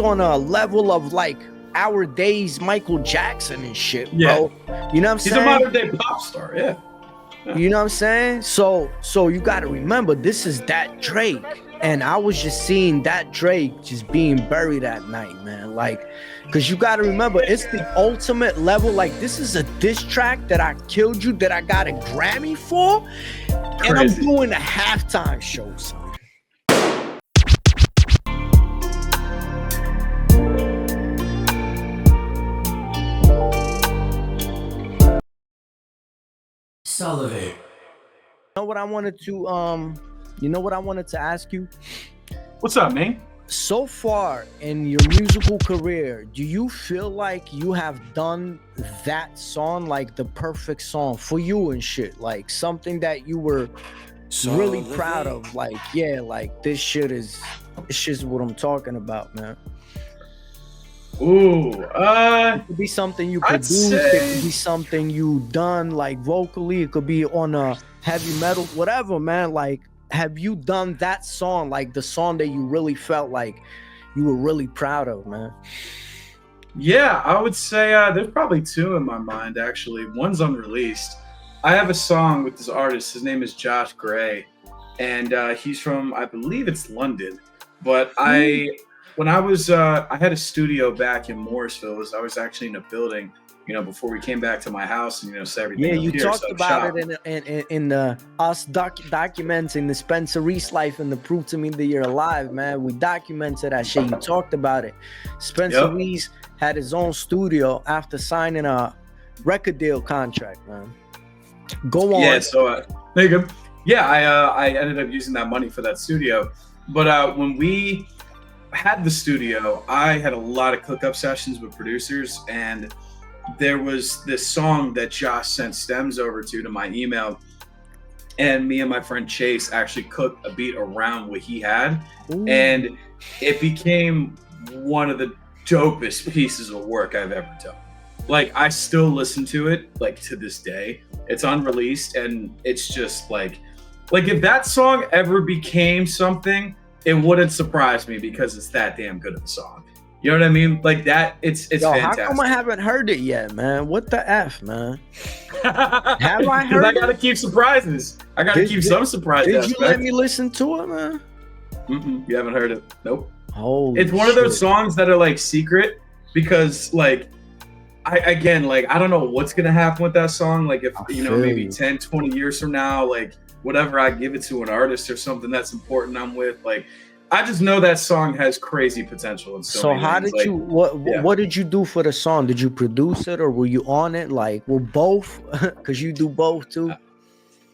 on a level of like our days Michael Jackson and shit, bro. Yeah. You know what I'm He's saying? a modern day pop star, yeah. You know what I'm saying? So you got to remember, this is that Drake. And I was just seeing that Drake just being buried at night, man. Like, because you got to remember, it's the ultimate level. Like, this is a diss track that I killed you, that I got a Grammy for. And I'm doing a halftime show, son. SouLivate. You know what I wanted to ask you? What's up, man? So far in your musical career, do you feel like you have done that song, like the perfect song for you and shit? Like something that you were really proud of? Like, yeah, like this shit is what I'm talking about, man. Ooh, it could be something you produced, it could be something you done like vocally, it could be on a heavy metal, whatever, man. Like, have you done that song, like the song that you really felt like you were really proud of, man? Yeah, I would say there's probably two in my mind, actually. One's unreleased. I have a song with this artist. His name is Josh Gray, and he's from, I believe it's London. But when I was, I had a studio back in Morrisville. I was actually in a building, you know, before we came back to my house and, you know, set everything Yeah, up you here, talked about it in us documenting the Spencer Reese life and the Proof to Me that You're Alive, man. We documented that shit. You talked about it. Spencer Reese had his own studio after signing a record deal contract, man. Go on. Yeah, so there you go. Yeah, I ended up using that money for that studio. But when we had the studio, I had a lot of cook-up sessions with producers, and there was this song that Josh sent stems over to my email, and me and my friend Chase actually cooked a beat around what he had. Ooh. And it became one of the dopest pieces of work I've ever done. Like, I still listen to it like to this day. It's unreleased, and it's just like if that song ever became something, it wouldn't surprise me because it's that damn good of a song. You know what I mean? Like that, it's fantastic. How come I haven't heard it yet, man? What the F, man? Have I heard it? I gotta keep surprises. I gotta keep some surprises. Did you let me listen to it, man? You haven't heard it? Nope. Holy It's one of those songs that are like secret because like, I don't know what's gonna happen with that song. Like if, you know, maybe 10, 20 years from now, like whatever I give it to an artist or something that's important I'm with, like, I just know that song has crazy potential. And so how did you, what did you do for the song? Did you produce it or were you on it? Like, well, both, because you do both too.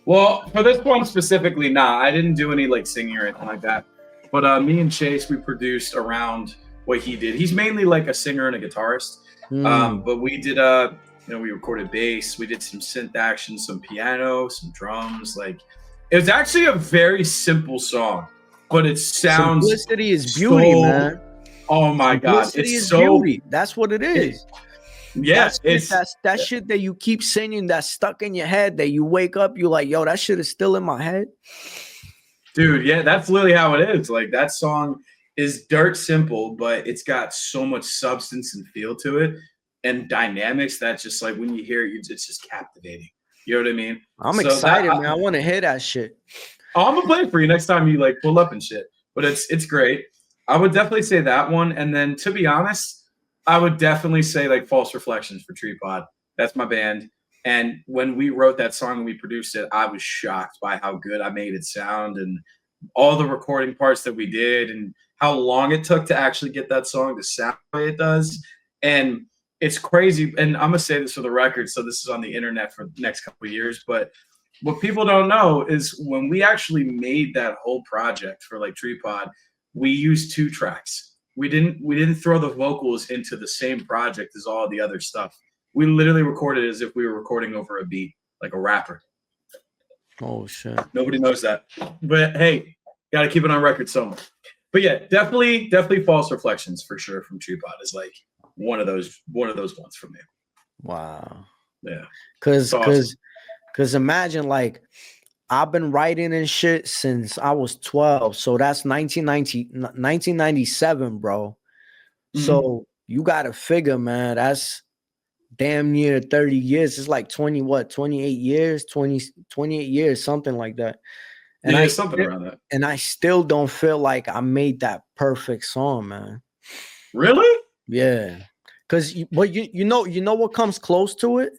Well, for this one specifically, nah, I didn't do any like singing or anything like that. But me and Chase, we produced around what he did. He's mainly like a singer and a guitarist. But we did, you know, we recorded bass, we did some synth action, some piano, some drums. Like, it was actually a very simple song. But it sounds simplicity is beauty, man. Oh my God, it's so beauty. That's what it is. Yes, that's that shit that you keep singing that's stuck in your head that you wake up, you're like, yo, that shit is still in my head. Dude, yeah, that's literally how it is. Like that song is dirt simple, but it's got so much substance and feel to it and dynamics that just like when you hear it, it's just captivating. You know what I mean? I'm excited, man. I want to hear that shit. Oh, I'm gonna play it for you next time you like pull up and shit. But it's great. I would definitely say that one. And then to be honest, I would definitely say like False Reflections for Tripod. That's my band. And when we wrote that song and we produced it, I was shocked by how good I made it sound and all the recording parts that we did and how long it took to actually get that song to sound the way it does. And it's crazy. And I'm gonna say this for the record, so this is on the internet for the next couple of years, but what people don't know is when we actually made that whole project for like Tripod, we used 2 tracks. We didn't throw the vocals into the same project as all the other stuff. We literally recorded as if we were recording over a beat, like a rapper. Oh shit. Nobody knows that. But hey, gotta keep it on record somewhere. But yeah, definitely False Reflections for sure from Tripod is like one of those ones for me. Wow. Yeah. Cause imagine, like, I've been writing and shit since I was 12. So that's 1997, bro. So you gotta figure, man, that's damn near 30 years. It's like 28 years, 28 years, something like that. And Yeah, something around that. And I still don't feel like I made that perfect song, man. Really? Yeah. Cause you know what comes close to it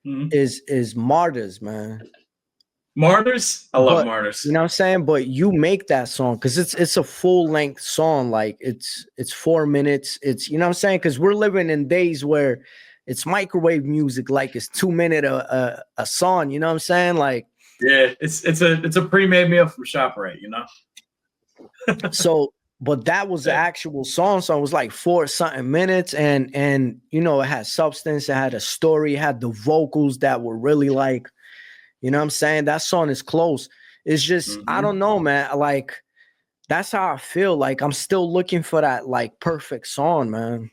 is Martyrs, man. Martyrs? I love Martyrs. You know what I'm saying? But you make that song because it's a full length song. Like it's 4 minutes. It's, you know what I'm saying? Because we're living in days where it's microwave music, like it's 2 minute a song. You know what I'm saying? Like, yeah, it's a pre-made meal from ShopRite, you know. So, but that was the actual song. So it was like 4 something minutes, and you know, it had substance, it had a story, it had the vocals that were really like, you know what I'm saying? That song is close. It's just, I don't know, man. Like, that's how I feel. Like, I'm still looking for that like perfect song, man.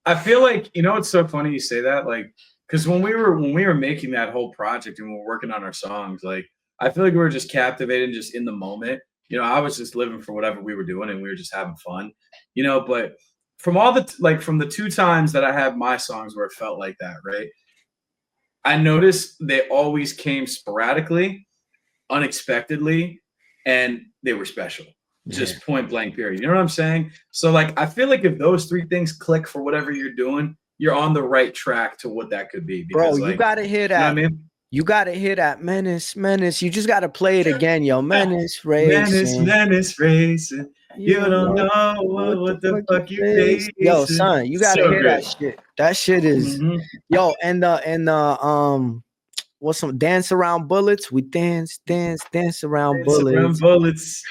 I feel like, you know, it's so funny you say that, like, because when we were making that whole project and we were working on our songs, like, I feel like we were just captivated, just in the moment. You know, I was just living for whatever we were doing, and we were just having fun, you know. But from all the from the 2 times that I had my songs where it felt like that, right? I noticed they always came sporadically, unexpectedly, and they were special. Just point blank period. You know what I'm saying? So like, I feel like if those 3 things click for whatever you're doing, you're on the right track to what that could be. Because, bro, you gotta hear that. You know what I mean? You gotta hear that menace. You just gotta play it again, yo. Menace racing. Menace racing. You don't know what the fuck you facing. Yo, son, you gotta hear that shit. That shit is yo, and what's some dance around bullets? We dance around bullets.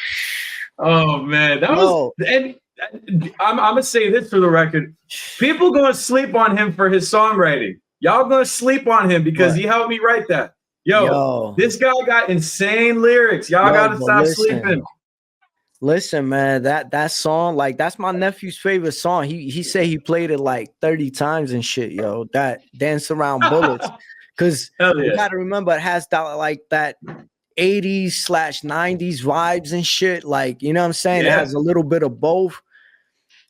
Oh man, that was, and I'm gonna say this for the record. People gonna sleep on him for his songwriting. Y'all gonna sleep on him because he helped me write that. Yo, this guy got insane lyrics. Y'all gotta stop sleeping. Listen, man, that song, like, that's my nephew's favorite song. He said he played it like 30 times and shit, yo. That dance around bullets. Cause you gotta remember, it has that like that 80s/90s vibes and shit. Like, you know what I'm saying? It has a little bit of both.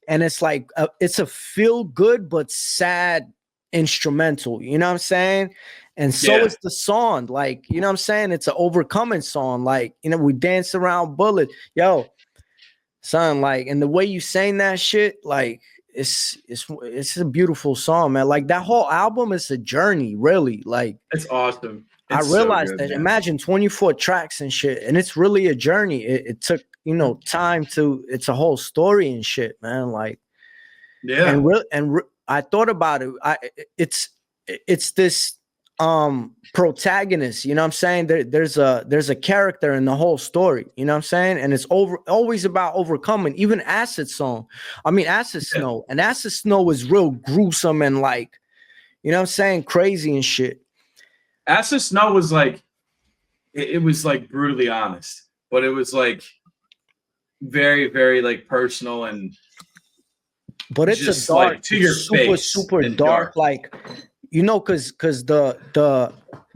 And it's like it's a feel good but sad instrumental, you know what I'm saying? And so it's the song, like, you know what I'm saying? It's an overcoming song, like, you know, we dance around bullet, yo, son, like, and the way you saying that shit, like, it's a beautiful song, man. Like, that whole album is a journey, really. Like, it's awesome. I realized that. Man. Imagine 24 tracks and shit, and it's really a journey. It took, you know, time to. It's a whole story and shit, man. Like, and I thought about it. It's this protagonist. You know what I'm saying? There's a character in the whole story. You know what I'm saying? And it's always about overcoming. Even Acid Snow, and Acid Snow is real gruesome and like, you know what I'm saying, crazy and shit. Acid Snow was like, it was like brutally honest, but it was like very, very like personal and. But it's a dark, like, to your face, super dark. Like, you know, because the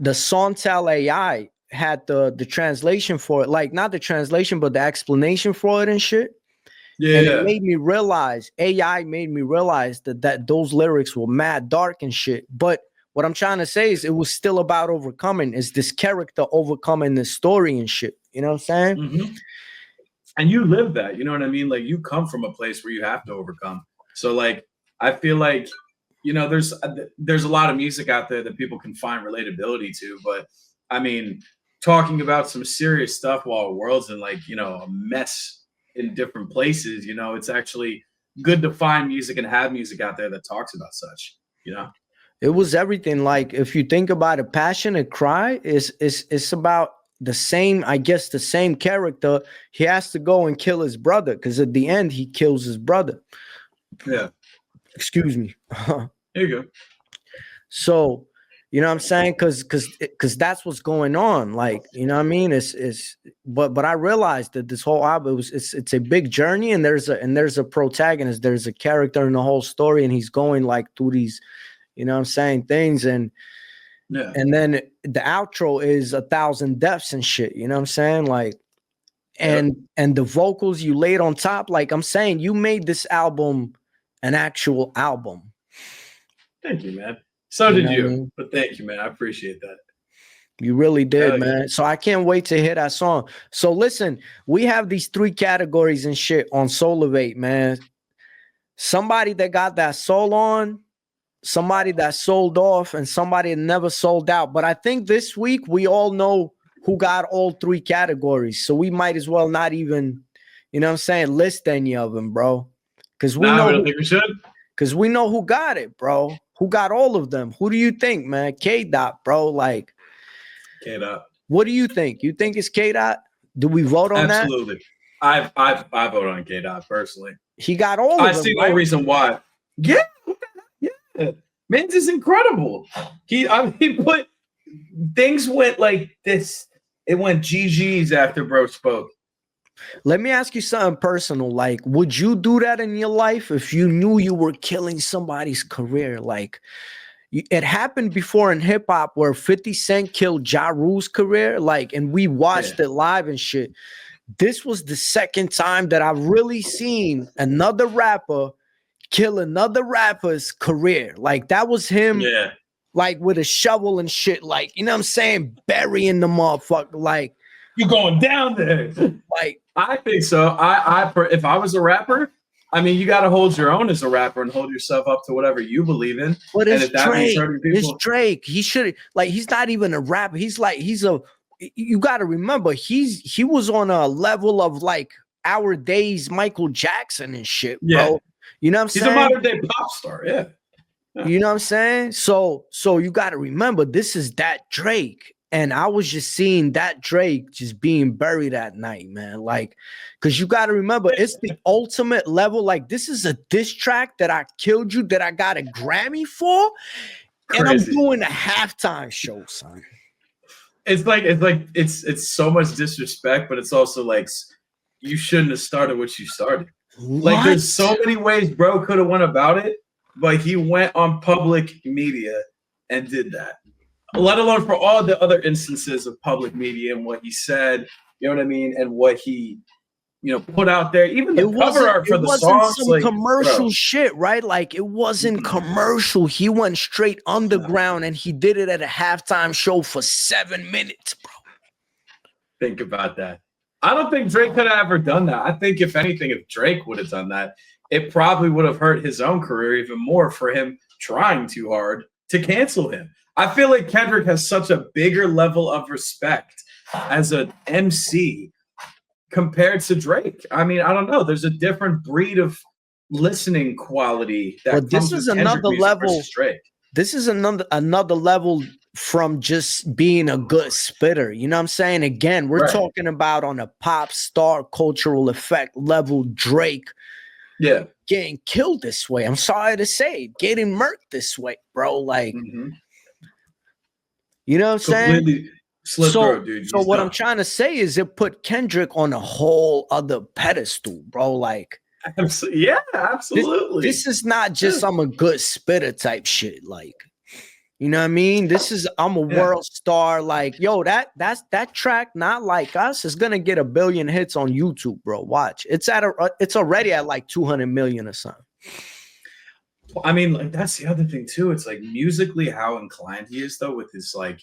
Songtel AI had the translation for it, like not the translation, but the explanation for it and shit. Yeah, and it made me realize, AI made me realize that those lyrics were mad dark and shit. But what I'm trying to say is, it was still about overcoming. Is this character overcoming this story and shit? You know what I'm saying? Mm-hmm. And you live that. You know what I mean? Like, you come from a place where you have to overcome. So like, I feel like, you know, there's a lot of music out there that people can find relatability to, but I mean, talking about some serious stuff while the world's in like, you know, a mess in different places, you know, it's actually good to find music and have music out there that talks about such, you know. It was everything. Like, if you think about it, Passion and Cry is about the same, I guess, the same character. He has to go and kill his brother, because at the end he kills his brother. Yeah. Excuse me. There you go. So, you know what I'm saying? Cause that's what's going on. Like, you know what I mean? But I realized that this whole album, it's a big journey, and there's a protagonist, there's a character in the whole story, and he's going like through these, you know what I'm saying, things, and then the outro is 1,000 deaths and shit. You know what I'm saying? Like, and the vocals you laid on top, like I'm saying, you made this album an actual album. Thank you, man. So You did know what I you. mean? But thank you, man. I appreciate that. You really did, Hell man. yeah. So I can't wait to hear that song. So listen, we have these 3 categories and shit on Soulivate, man. Somebody that got that soul on, somebody that sold off, and somebody that never sold out. But I think this week we all know who got all 3 categories. So we might as well not even, you know what I'm saying, list any of them, bro. Because we Nah, know I don't think we should. because we know who got it, bro. Who got all of them? Who do you think, man? K Dot, bro. Like, K-Dot. what do you think? You think it's K Dot? Do we vote on that? Absolutely. I vote on K-Dot personally. He got all I of them. see no Right? reason why. Yeah. Yeah. Man's is incredible. He put things went like this. It went GG's after bro spoke. Let me ask you something personal. Like, would you do that in your life if you knew you were killing somebody's career? Like, it happened before in hip hop where 50 Cent killed Ja Rule's career. Like, and we watched it live and shit. This was the second time that I've really seen another rapper kill another rapper's career. Like, that was him, like, with a shovel and shit. Like, you know what I'm saying? Burying the motherfucker. Like, you going down there. Like, I think so. If I was a rapper, I mean, you got to hold your own as a rapper and hold yourself up to whatever you believe in. But and it's if that Drake. means hurting people, It's Drake. He should, like, he's not even a rapper. He's like, you got to remember, he was on a level of like our days Michael Jackson and shit, bro. You know what I'm saying? He's a modern day pop star. Yeah. You know what I'm saying? So you got to remember, this is that Drake. And I was just seeing that Drake just being buried that night, man. Like, because you got to remember, it's the ultimate level. Like, this is a diss track that I killed you, that I got a Grammy for. And I'm doing a halftime show, son. It's so much disrespect, but it's also like, you shouldn't have started what you started. Like, there's so many ways bro could have went about it, but he went on public media and did that. Let alone for all the other instances of public media and what he said, you know what I mean, and what he, put out there. Even the cover art for the songs, some commercial shit, right? Like, it wasn't commercial. He went straight underground and he did it at a halftime show for 7 minutes, bro. Think about that. I don't think Drake could have ever done that. I think if anything, if Drake would have done that, it probably would have hurt his own career even more for him trying too hard to cancel him. I feel like Kendrick has such a bigger level of respect as an MC compared to Drake. I mean, I don't know. There's a different breed of listening quality that but this is another level. Drake. This is another level from just being a good spitter. You know what I'm saying? Again, we're talking about on a pop star cultural effect level Drake. Yeah. Getting killed this way. I'm sorry to say, getting murked this way, bro. Like, you know what I'm saying? So what I'm trying to say is it put Kendrick on a whole other pedestal, bro. Like, yeah, absolutely. This is not just I'm a good spitter type shit. Like, you know what I mean? This is I'm a world star. Like, yo, that track, Not Like Us, is gonna get 1 billion hits on YouTube, bro. Watch. It's already at like 200 million or something. I mean, like, that's the other thing too. It's like musically how inclined he is though with his like.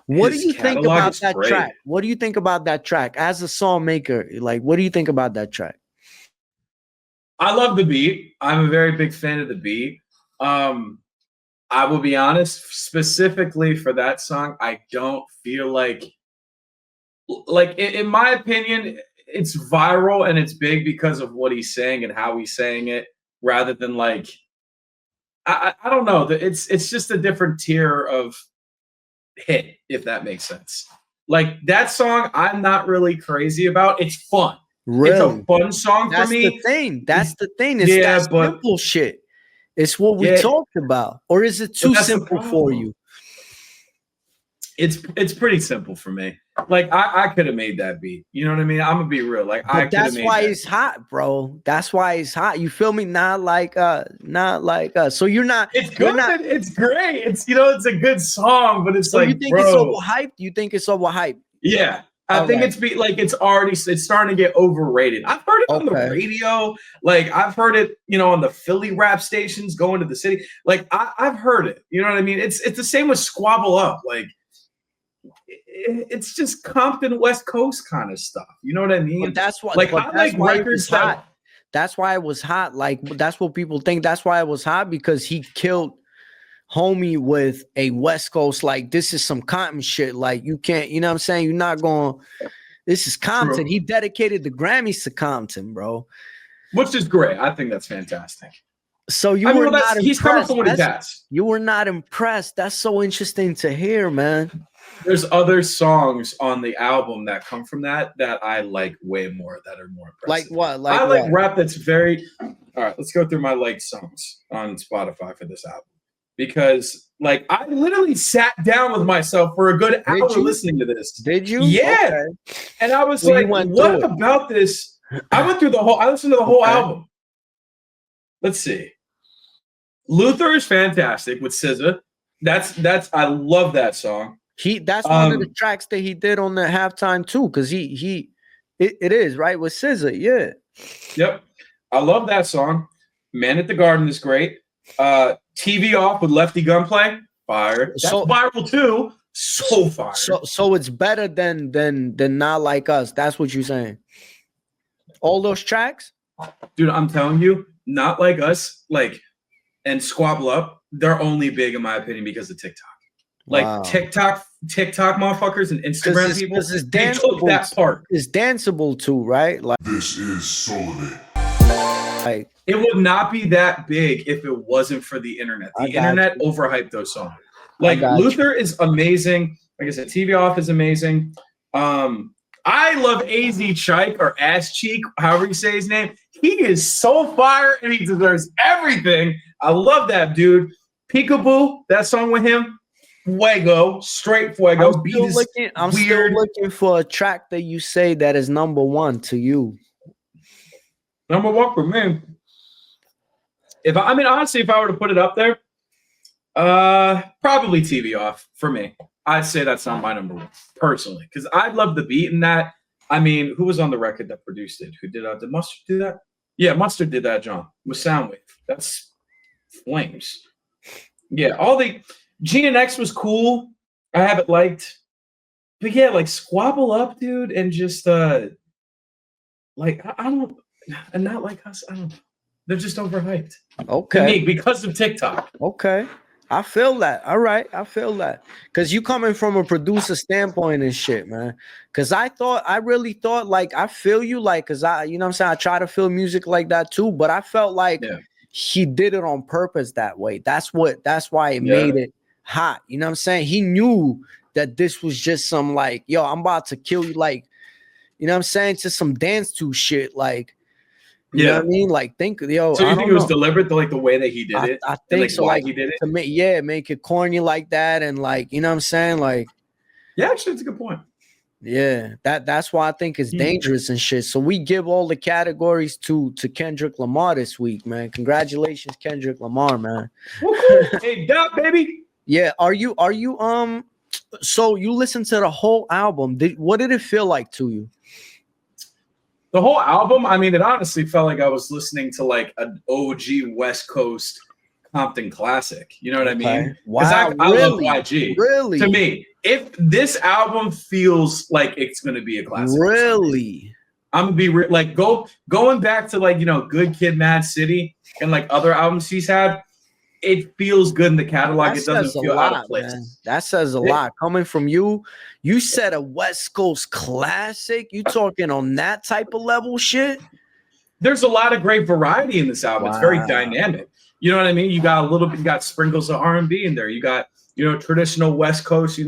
What do you think about that track? What do you think about that track as a song maker? Like, what do you think about that track? I love the beat. I'm a very big fan of the beat. I will be honest, specifically for that song, I don't feel like in my opinion, it's viral and it's big because of what he's saying and how he's saying it, rather than like, I don't know. It's just a different tier of hit, if that makes sense. Like, that song, I'm not really crazy about. It's fun. Really? It's a fun song for me. That's the thing. It's that simple shit. It's what we talked about. Or is it too simple for you? It's pretty simple for me. Like, I could have made that beat. You know what I mean? I'm gonna be real. Like, but that's why it's hot, bro. That's why it's hot. You feel me? Not like us. So you're not. It's good. It's great. It's it's a good song, but it's so like, you think bro, it's overhyped? You think it's overhyped? Yeah, I think right. it's starting to get overrated. I've heard it on the radio. Like I've heard it, on the Philly rap stations going to the city. Like I've heard it. You know what I mean? It's the same with Squabble Up. Like it's just Compton West Coast kind of stuff. You know what I mean? But that's why. Like But I that's like why it records was hot. That's why it was hot. Like that's what people think. That's why it was hot, because he killed homie with a West Coast. Like this is some Compton shit. Like you can't. You know what I'm saying? You're not going. This is Compton. True. He dedicated the Grammys to Compton, bro. Which is great. I think that's fantastic. So you were not impressed. He's coming from what he has. You were not impressed. That's so interesting to hear, man. There's other songs on the album that come from that I like way more, that are more impressive. Like what? I like rap that's very. All right, let's go through my liked songs on Spotify for this album, because like I literally sat down with myself for a good hour listening to this. Did you? Yeah. Okay. And I was like, what about this? I listened to the whole album. Let's see. Luther is fantastic with SZA. That's I love that song. That's one of the tracks that he did on the halftime too, because it is right with SZA. Yeah. Yep. I love that song. Man at the Garden is great. TV Off with Lefty Gunplay, fire. That's viral too. So fire. So it's better than Not Like Us. That's what you're saying. All those tracks? Dude, I'm telling you, Not Like Us, and Squabble Up, they're only big in my opinion because of TikTok. Like TikTok motherfuckers and Instagram people, they took that part. It's danceable too, right? Like this is SouLivate. Like it would not be that big if it wasn't for the internet. The internet overhyped those songs. Like Luther is amazing. Like I said, TV Off is amazing. I love AZ Chike, or Ass Cheek, however you say his name. He is so fire and he deserves everything. I love that dude. Peekaboo, that song with him. Fuego, straight fuego. I'm still looking for a track that you say that is number one to you. Number one for me. Honestly, if I were to put it up there, probably TV Off for me. I'd say that's not my number one personally, because I love the beat in that. I mean, who was on the record that produced it? Who did Mustard do that? Yeah, Mustard did that, John, with Soundwave. That's flames. Yeah, all the G and X was cool. I have it liked. But yeah, like Squabble Up, dude, and just I don't, and Not Like Us, I don't know. They're just overhyped. Okay. To me, because of TikTok. Okay. I feel that. All right. I feel that. Because you coming from a producer standpoint and shit, man. Because I really thought, like, I feel you, like, because you know what I'm saying? I try to feel music like that too, but I felt like he did it on purpose that way. That's why it made it hot. You know what I'm saying? He knew that this was just some, like, yo, I'm about to kill you, like, you know what I'm saying? Just some dance to shit, like, you know what I mean? Like, So you think it was deliberate, the way that he did it? I think so. Like he did it? Make it corny like that, and like, you know what I'm saying? Like, yeah, actually, it's a good point. Yeah, that's why I think it's dangerous and shit. So we give all the categories to Kendrick Lamar this week, man. Congratulations, Kendrick Lamar, man. Hey, Doc, baby. Yeah, are you so you listened to the whole album. What did it feel like to you? The whole album, it honestly felt like I was listening to like an OG West Coast Compton classic. You know what I mean? Wow, I love YG. Really? To me, if this album feels like it's going to be a classic. Really? I'm going to be going back to Good Kid, Mad City and like other albums he's had. It feels good in the catalog. It doesn't feel out of place. Man. That says a lot. Coming from you, you said a West Coast classic. You talking on that type of level shit? There's a lot of great variety in this album. Wow. It's very dynamic. You know what I mean? You got sprinkles of R&B in there. You got, traditional West Coast,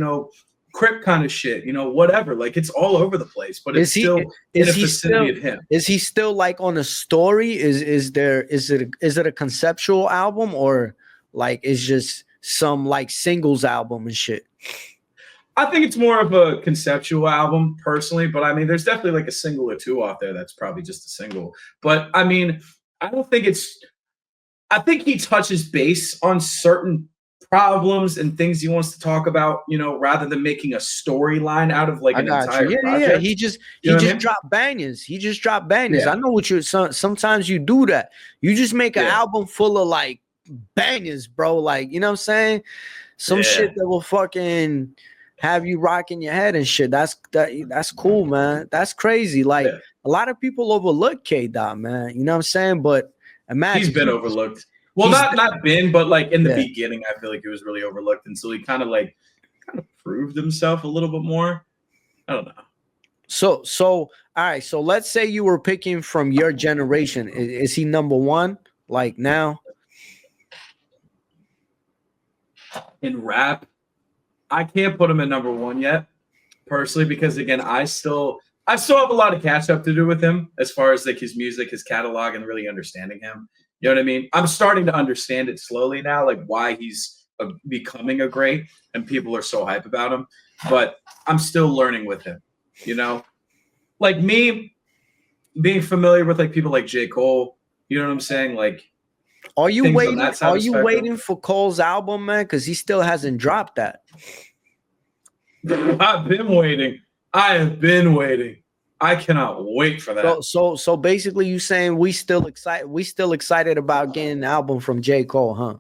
Crip kind of shit, whatever. Like it's all over the place, but it's still in the vicinity of him. Is he still like on a story? Is it a conceptual album, or like it's just some like singles album and shit? I think it's more of a conceptual album personally, but there's definitely like a single or two out there that's probably just a single. But I don't think I think he touches base on certain problems and things he wants to talk about, you know, rather than making a storyline out of like I an got you. entire Yeah, project. He just You know what I mean? dropped bangers. He just dropped bangers. Yeah. I know what you're. Sometimes you do that. You just make an Yeah. album full of like bangers, bro. Like, you know what I'm saying? Some shit that will fucking have you rocking your head and shit. That's cool, man. That's crazy. Like a lot of people overlook K Dot, man. You know what I'm saying? But imagine he's been overlooked. Well, not been, but like in the Yeah. beginning, I feel like he was really overlooked until he kind of proved himself a little bit more. I don't know. So all right. So let's say you were picking from your generation. Is he number one? Like now? In rap, I can't put him at number one yet, personally, because again, I still have a lot of catch up to do with him as far as like his music, his catalog, and really understanding him. You know what I mean? I'm starting to understand it slowly now, like why he's becoming a great and people are so hype about him. But I'm still learning with him, you know? Like me being familiar with like people like J. Cole, you know what I'm saying? Like, are you waiting? Are you spectrum. waiting for Cole's album, man? Because he still hasn't dropped that. I've been waiting. I have been waiting. I cannot wait for that. So basically, you saying we still excited about getting an album from J. Cole, huh?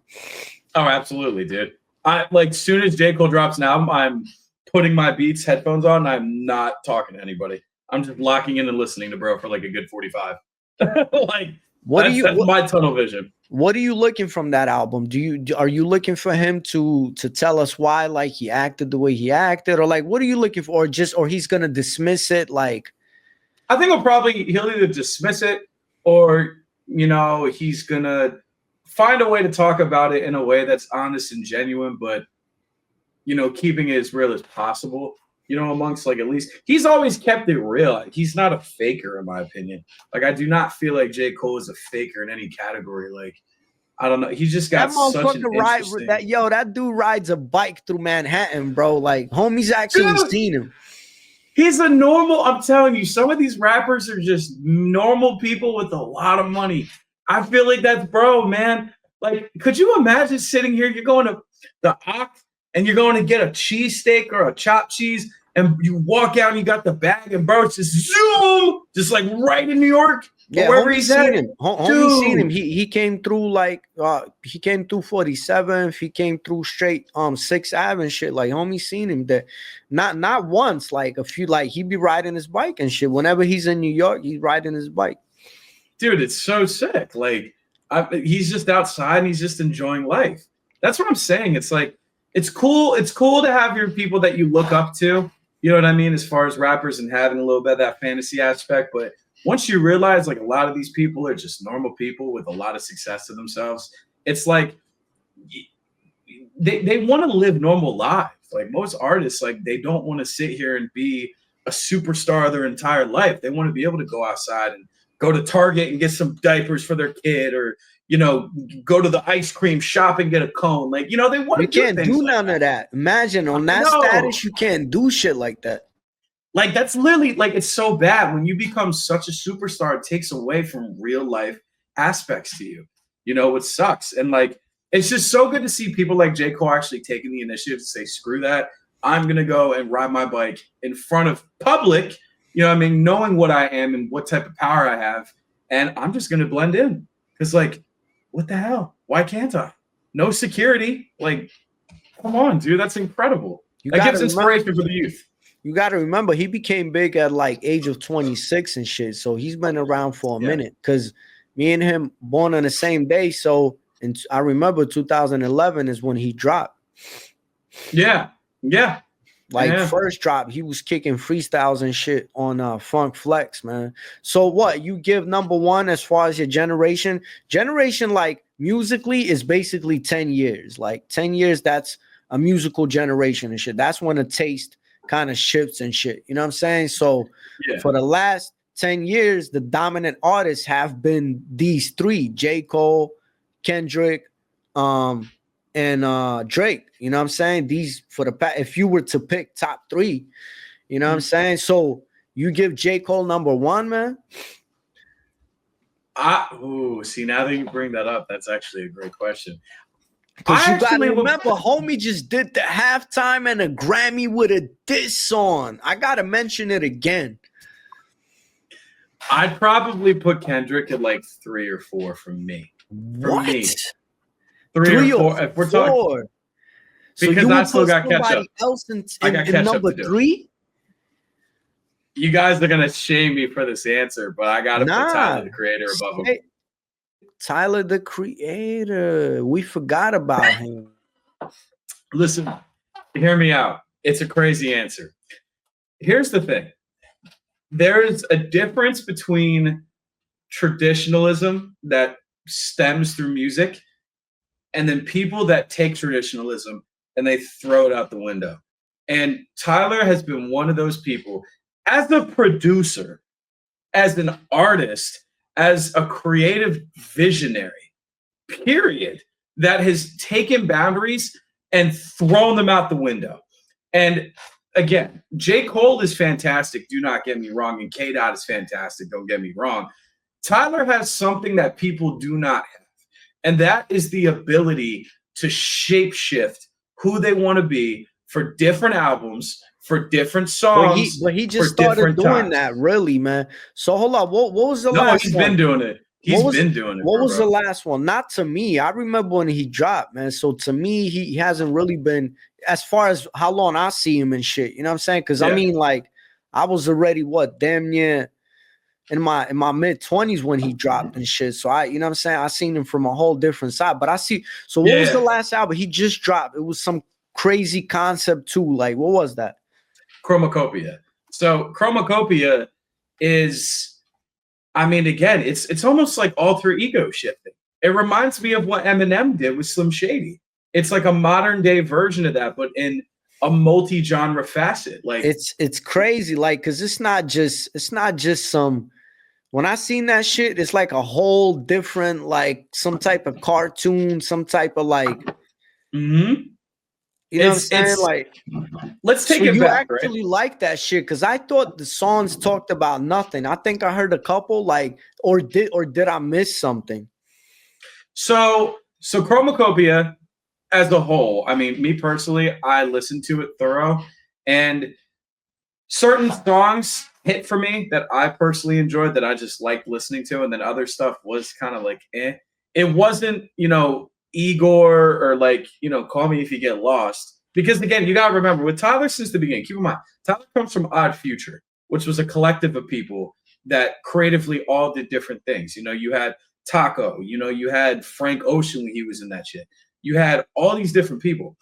Oh, absolutely, dude. I like soon as J. Cole drops an album, I'm putting my Beats headphones on. And I'm not talking to anybody. I'm just locking in and listening to bro for like a good 45. Like that's my tunnel vision. What are you looking from that album? Are you looking for him to tell us why like he acted the way he acted, or like what are you looking for, or he's gonna dismiss it? Like, I think he'll either dismiss it or you know he's gonna find a way to talk about it in a way that's honest and genuine, but you know keeping it as real as possible. You know, amongst like at least he's always kept it real. He's not a faker, in my opinion. Like I do not feel like J. Cole is a faker in any category. Like I don't know. He's just got such an interesting... that dude rides a bike through Manhattan, bro. Like homie's actually seen him. He's a normal. I'm telling you, some of these rappers are just normal people with a lot of money. I feel like that's bro, man. Like, could you imagine sitting here? You're going to the Ox and you're going to get a cheesesteak or a chopped cheese. And you walk out and you got the bag and bro, it's just zoom, just like right in New York. Yeah, wherever he's seen him. Homie seen him. He came through like he came through 47th. He came through straight 6th Ave and shit. Like homie seen him there. Not once, like a few, like he be riding his bike and shit. Whenever he's in New York, he's riding his bike. Dude, it's so sick. Like he's just outside and he's just enjoying life. That's what I'm saying. It's like it's cool. It's cool to have your people that you look up to. You know what I mean? As far as rappers and having a little bit of that fantasy aspect. But once you realize like a lot of these people are just normal people with a lot of success to themselves, it's like they want to live normal lives. Like most artists, like they don't want to sit here and be a superstar their entire life. They want to be able to go outside and go to Target and get some diapers for their kid, or you know, go to the ice cream shop and get a cone. Like, you know, they want to do things. You can't do none of that. Imagine on that status, you can't do shit like that. Like, that's literally, like, it's so bad. When you become such a superstar, it takes away from real life aspects to you. You know, it sucks. And, like, it's just so good to see people like J. Cole actually taking the initiative to say, screw that. I'm going to go and ride my bike in front of public, you know what I mean, knowing what I am and what type of power I have. And I'm just going to blend in. Because, like, what the hell? Why can't I? No security. Like, come on, dude. That's incredible. That gives inspiration for the youth. You got to remember, he became big at like age of 26 and shit. So he's been around for a minute. Because me and him born on the same day. So and I remember 2011 is when he dropped. Yeah. Yeah. Like first drop, he was kicking freestyles and shit on Funk Flex, man. So what you give number one as far as your generation? Generation, like musically, is basically 10 years. Like 10 years, that's a musical generation and shit. That's when the taste kind of shifts and shit. You know what I'm saying? So for the last 10 years, the dominant artists have been these three: J. Cole, Kendrick, and Drake. You know what I'm saying? These for the if you were to pick top three, you know what I'm saying? So you give J. Cole number one, man? See, now that you bring that up, that's actually a great question. Because I you gotta actually would- remember, homie just did the halftime and a Grammy with a diss song. I gotta mention it again. I'd probably put Kendrick at like 3 or 4 from me. For What? me. 3 or 4. If we're talking, So because you I would still put got catch somebody up. else I got in catch up number to do. 3? You guys are gonna shame me for this answer, but I gotta put Tyler Nah. the Creator above him. Hey, Tyler the Creator. We forgot about him. Listen, hear me out. It's a crazy answer. Here's the thing. There's a difference between traditionalism that stems through music and then people that take traditionalism and they throw it out the window. And Tyler has been one of those people as a producer, as an artist, as a creative visionary, period, that has taken boundaries and thrown them out the window. And again, J. Cole is fantastic, do not get me wrong, and K-Dot is fantastic, don't get me wrong. Tyler has something that people do not have, and that is the ability to shapeshift who they want to be for different albums, for different songs. But he just started doing that, really, man. So hold on, what was the last one? No, he's been doing it. He's been doing it. What was the last one? Not to me. I remember when he dropped, man. So to me, he hasn't really been, as far as how long I see him and shit. You know what I'm saying? Because I mean, like, I was already damn near in my mid-20s when he dropped and shit. So you know what I'm saying? I seen him from a whole different side. But I see. So what was the last album he just dropped? It was some crazy concept too. Like, what was that? Chromacopia. So Chromacopia is, I mean, again, it's almost like alter ego shifting. It reminds me of what Eminem did with Slim Shady. It's like a modern day version of that, but in a multi-genre facet. Like it's crazy, like, because it's not just some. When I seen that shit, it's like a whole different, like, some type of cartoon, some type of like. You know what I'm saying? Like, let's take it you back. You actually like that shit, because I thought the songs talked about nothing. I think I heard a couple, like, or did I miss something? So Chromacopia as a whole, I mean, me personally, I listened to it thorough, and certain songs hit for me that I personally enjoyed, that I just liked listening to, and then other stuff was kind of like, eh. It wasn't, Igor or like, Call Me If You Get Lost. Because again, you gotta remember, with Tyler since the beginning, keep in mind, Tyler comes from Odd Future, which was a collective of people that creatively all did different things. You had Taco, you had Frank Ocean when he was in that shit. You had all these different people.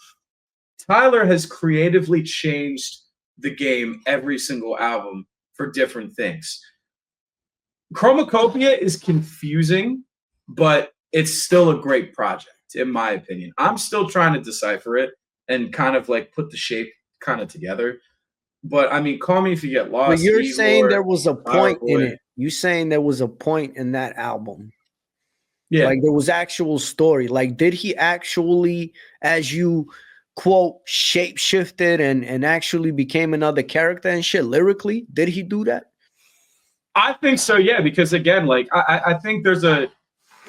Tyler has creatively changed the game every single album for different things. Chromacopia is confusing, but it's still a great project, in my opinion. I'm still trying to decipher it and kind of like put the shape kind of together. But I mean, Call Me If You Get Lost. But you're saying there was a point in it. You saying there was a point in that album. Yeah. Like, there was actual story. Like, did he actually, as you quote, shape shifted and actually became another character and shit lyrically? Did he do that? I think so, yeah, because again, like, I think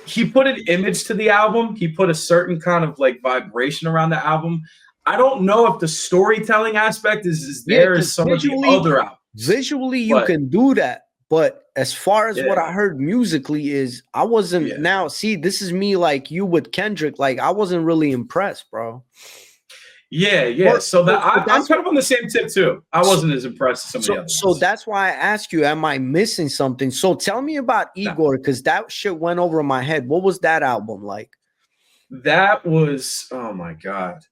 he put an image to the album. He put a certain kind of like vibration around the album. I don't know if the storytelling aspect is there as some of the other albums. Visually, you can do that. But as far as what I heard musically is, I wasn't. Now, see, this is me like you with Kendrick. Like, I wasn't really impressed, bro. Yeah. So I'm kind of on the same tip too. I wasn't as impressed as some of the others. So that's why I ask you, am I missing something? So tell me about Igor, because that shit went over my head. What was that album like? That was, oh my God.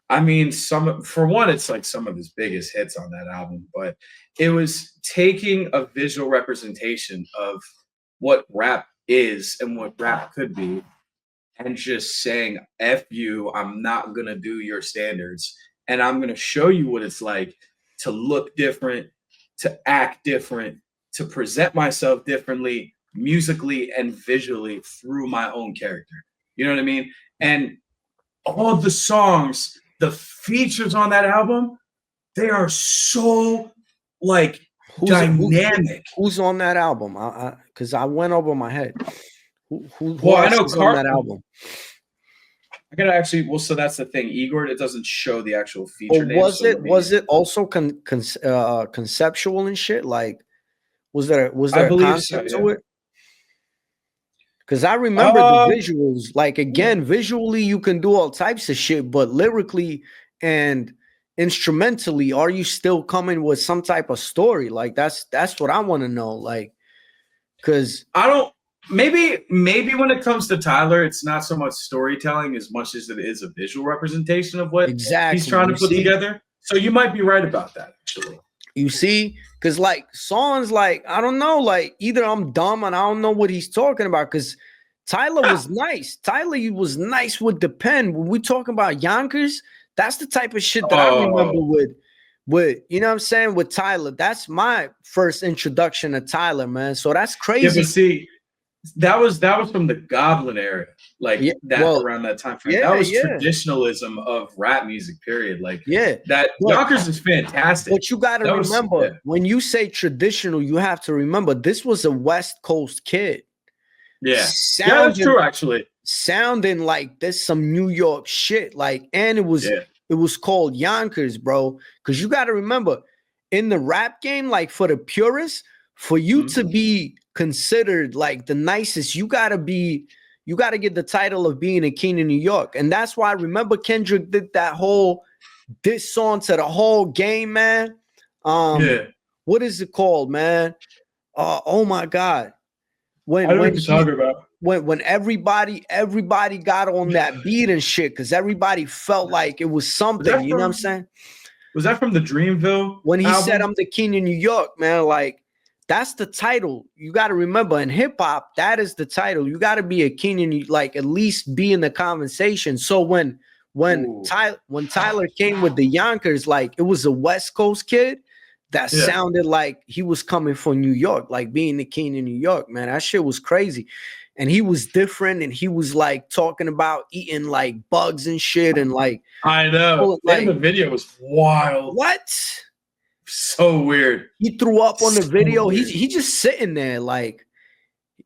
I mean, for one, it's like some of his biggest hits on that album, but it was taking a visual representation of what rap is and what rap could be, and just saying, F you, I'm not going to do your standards. And I'm going to show you what it's like to look different, to act different, to present myself differently, musically and visually through my own character. You know what I mean? And all the songs, the features on that album, they are so like dynamic. Who's on that album? Because I went over my head. Who I know on that album? I gotta actually. Well, so that's the thing, Igor. It doesn't show the actual feature Or name. was so it let me- was it also conceptual and shit? Like, was there I a believe so, concept yeah. to it? Because I remember the Um, visuals. Like, again, visually you can do all types of shit, but lyrically and instrumentally, are you still coming with some type of story? Like, that's what I want to know. Like, because I don't. Maybe when it comes to Tyler, it's not so much storytelling as much as it is a visual representation of what exactly he's trying to you put see? together. So you might be right about that, actually. You see, because like songs, like I don't know, like either I'm dumb and I don't know what he's talking about. Because Tyler was nice. Tyler was nice with the pen. When we talking about Yonkers, that's the type of shit that I remember with you know what I'm saying, with Tyler. That's my first introduction to Tyler, man. So that's Yeah, crazy. but see, that was from the Goblin era, like Yeah, that well, around that time frame. yeah, That was yeah, traditionalism of rap music, period. Like yeah. that. But- Yonkers is fantastic. But you got to That was- remember, yeah. when you say traditional, you have to remember this was a West Coast kid. Yeah, that's Sounding- true, actually. Sounding like there's some New York shit. Like, and it was called Yonkers, bro. Because you got to remember, in the rap game, like for the purists, for you to be considered like the nicest, you gotta get the title of being a king in New York. And that's why I remember Kendrick did that whole diss song to the whole game, man. What is it called, man? Oh my God. I know what you're talking about. When everybody got on that beat and shit, because everybody felt like it was something, you know what I'm saying? Was that from the Dreamville? When he album? said, I'm the king in New York, man, like that's the title. You got to remember, in hip hop, that is the title. You got to be a king and like at least be in the conversation. So when Tyler came with the Yonkers, like it was a West Coast kid that sounded like he was coming from New York, like being the king in New York, man. That shit was crazy. And he was different, and he was like talking about eating like bugs and shit, and like I know. like, and the video was wild. What? So weird. He threw up on the video. Weird. He just sitting there like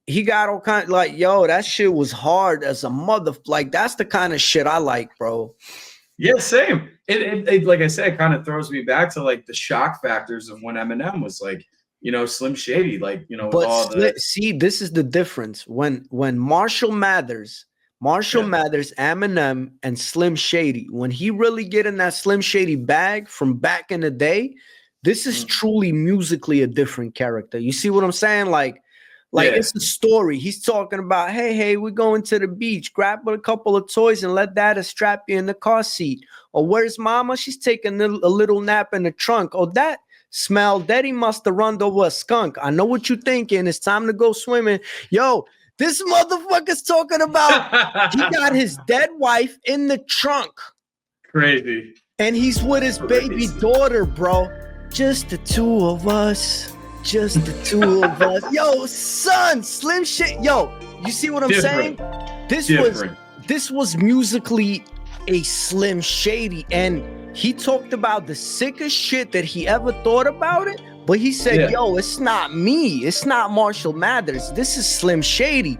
he got all kind of like, yo, that shit was hard as a mother. Like that's the kind of shit I like, bro. Yeah, same. It like I said, kind of throws me back to like the shock factors of when Eminem was like, you know, Slim Shady, like, you know, with all the see, this is the difference. When Marshall Mathers, Eminem, and Slim Shady, when he really get in that Slim Shady bag from back in the day, this is truly musically a different character. You see what I'm saying? Like it's a story. He's talking about, hey, we're going to the beach. Grab a couple of toys and let Dada strap you in the car seat. Or where's Mama? She's taking a little nap in the trunk. Oh, that smell. Daddy must have run over a skunk. I know what you're thinking. It's time to go swimming. Yo, this motherfucker's talking about he got his dead wife in the trunk. Crazy. And he's with his baby daughter, bro. Just the two of us. Just the two of us. Yo, son, Slim shit. Yo, you see what I'm saying? This was musically a Slim Shady, and he talked about the sickest shit that he ever thought about it. But he said, yo, it's not me. It's not Marshall Mathers. This is Slim Shady.